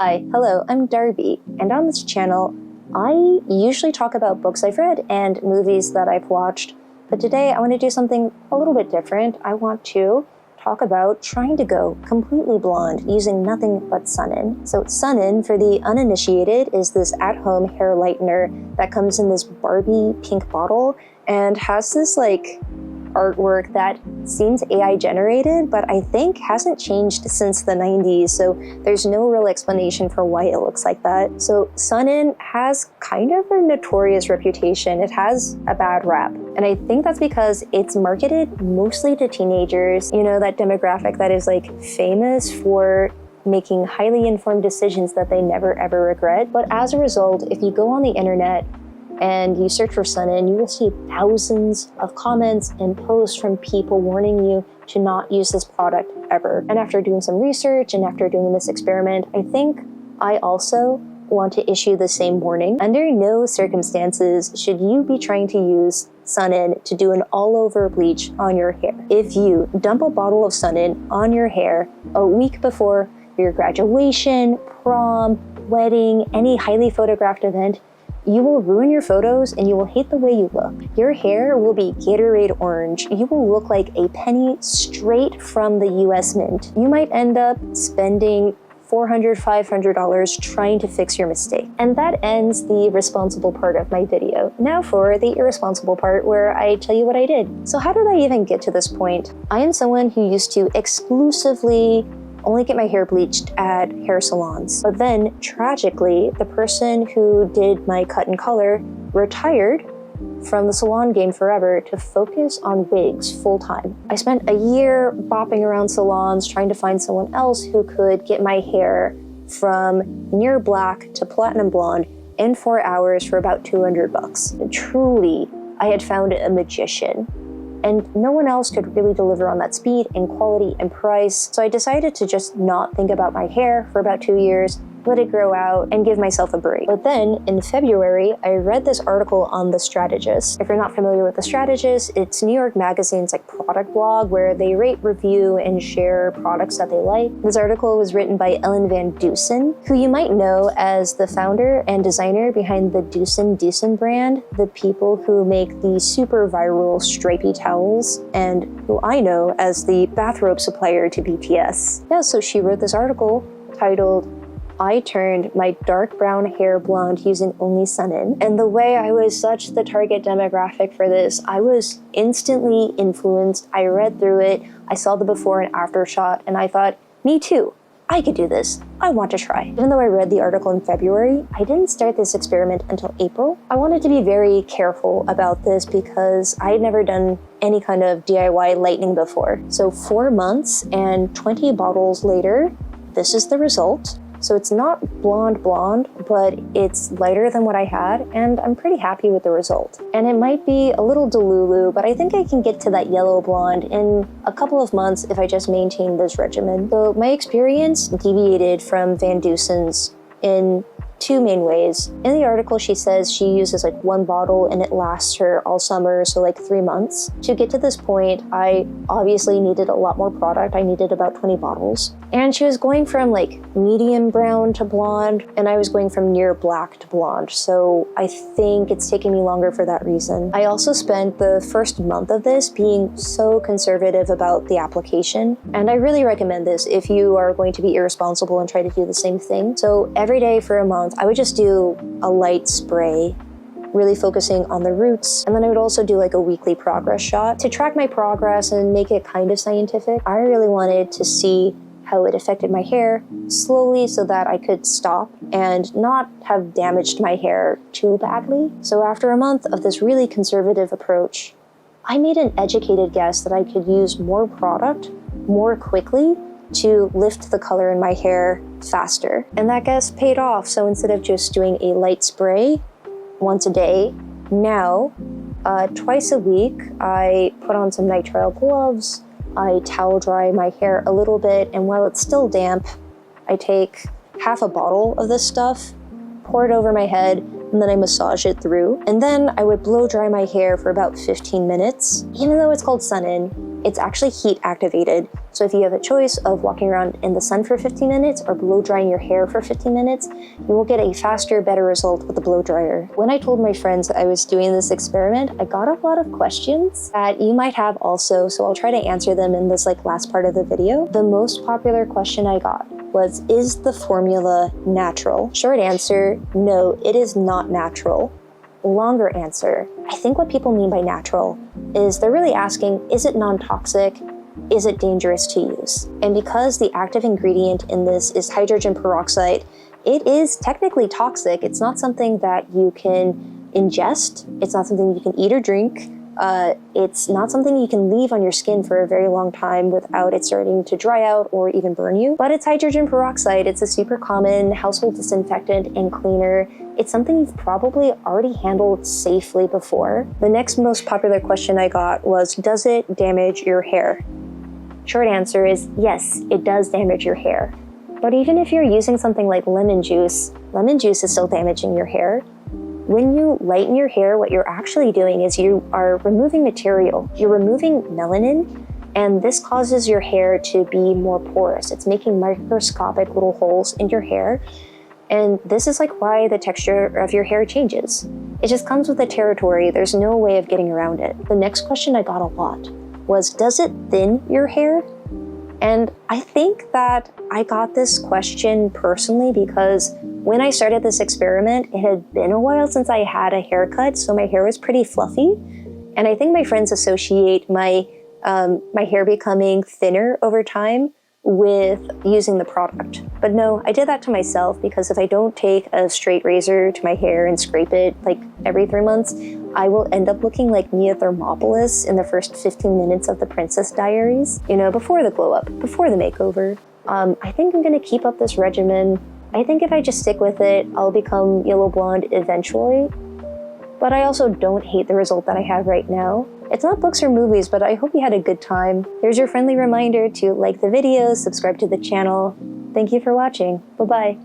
Hi, hello, I'm Darby, and on this channel, I usually talk about books I've read and movies that I've watched, but today I want to do something a little bit different. I want to talk about trying to go completely blonde using nothing but Sun-In. So Sun-In, for the uninitiated, is this at-home hair lightener that comes in this Barbie pink bottle and has this artwork that seems AI generated, but I think hasn't changed since the 90s, so there's no real explanation for why it looks like that. So Sun-In has kind of a notorious reputation. It has a bad rap, and I think that's because it's marketed mostly to teenagers, you know, that demographic that is famous for making highly informed decisions that they never ever regret. But as a result, if you go on the internet and you search for Sun-In, you will see thousands of comments and posts from people warning you to not use this product ever. And after doing some research and after doing this experiment, I think I also want to issue the same warning. Under no circumstances should you be trying to use Sun-In to do an all-over bleach on your hair. If you dump a bottle of Sun-In on your hair a week before your graduation, prom, wedding, any highly photographed event, you will ruin your photos and you will hate the way you look. Your hair will be Gatorade orange. You will look like a penny straight from the US Mint. You might end up spending $400, $500 trying to fix your mistake. And that ends the responsible part of my video. Now for the irresponsible part where I tell you what I did. So how did I even get to this point? I am someone who used to exclusively only get my hair bleached at hair salons. But then, tragically, the person who did my cut and color retired from the salon game forever to focus on wigs full-time. I spent a year bopping around salons trying to find someone else who could get my hair from near black to platinum blonde in 4 hours for about $200. And truly, I had found a magician. And no one else could really deliver on that speed and quality and price. So I decided to just not think about my hair for about 2 years, let it grow out, and give myself a break. But then in February, I read this article on The Strategist. If you're not familiar with The Strategist, it's New York Magazine's product blog where they rate, review, and share products that they like. This article was written by Ellen Van Dusen, who you might know as the founder and designer behind the Dusen brand, the people who make the super viral stripy towels, and who I know as the bathrobe supplier to BTS. Yeah, so she wrote this article titled, "I turned my dark brown hair blonde using only Sun-In." And the way I was such the target demographic for this, I was instantly influenced. I read through it, I saw the before and after shot, and I thought, me too. I could do this. I want to try. Even though I read the article in February, I didn't start this experiment until April. I wanted to be very careful about this because I had never done any kind of DIY lightening before. So 4 months and 20 bottles later, this is the result. So it's not blonde, but it's lighter than what I had, and I'm pretty happy with the result. And it might be a little delulu, but I think I can get to that yellow blonde in a couple of months if I just maintain this regimen. So my experience deviated from Van Dusen's in 2 main ways. In the article, she says she uses 1 bottle and it lasts her all summer, so 3 months. To get to this point, I obviously needed a lot more product. I needed about 20 bottles. And she was going from medium brown to blonde, and I was going from near black to blonde. So I think it's taking me longer for that reason. I also spent the first month of this being so conservative about the application. And I really recommend this if you are going to be irresponsible and try to do the same thing. So every day for a month, I would just do a light spray, really focusing on the roots. And then I would also do a weekly progress shot to track my progress and make it kind of scientific. I really wanted to see how it affected my hair slowly so that I could stop and not have damaged my hair too badly. So after a month of this really conservative approach, I made an educated guess that I could use more product more quickly to lift the color in my hair faster. And that guess paid off. So instead of just doing a light spray once a day, now twice a week, I put on some nitrile gloves, I towel dry my hair a little bit, and while it's still damp, I take half a bottle of this stuff, pour it over my head, and then I massage it through. And then I would blow dry my hair for about 15 minutes. Even though it's called Sun-In, it's actually heat activated. So if you have a choice of walking around in the sun for 15 minutes or blow drying your hair for 15 minutes, you will get a faster, better result with the blow dryer. When I told my friends I was doing this experiment, I got a lot of questions that you might have also, so I'll try to answer them in this last part of the video. The most popular question I got was, is the formula natural? Short answer, no, it is not natural. Longer answer, I think what people mean by natural is they're really asking, is it non-toxic? Is it dangerous to use? And because the active ingredient in this is hydrogen peroxide, it is technically toxic. It's not something that you can ingest. It's not something you can eat or drink. It's not something you can leave on your skin for a very long time without it starting to dry out or even burn you. But it's hydrogen peroxide. It's a super common household disinfectant and cleaner. It's something you've probably already handled safely before. The next most popular question I got was, does it damage your hair? Short answer is yes, it does damage your hair. But even if you're using something like lemon juice is still damaging your hair. When you lighten your hair, what you're actually doing is you are removing material. You're removing melanin, and this causes your hair to be more porous. It's making microscopic little holes in your hair, and this is why the texture of your hair changes. It just comes with the territory. There's no way of getting around it. The next question I got a lot was, does it thin your hair? And I think that I got this question personally because when I started this experiment, it had been a while since I had a haircut, so my hair was pretty fluffy. And I think my friends associate my hair becoming thinner over time with using the product. But no, I did that to myself because if I don't take a straight razor to my hair and scrape it every 3 months, I will end up looking like Mia Thermopolis in the first 15 minutes of The Princess Diaries. Before the glow up, before the makeover. I think I'm gonna keep up this regimen. I think if I just stick with it, I'll become yellow blonde eventually. But I also don't hate the result that I have right now. It's not books or movies, but I hope you had a good time. Here's your friendly reminder to like the video, subscribe to the channel. Thank you for watching. Bye-bye.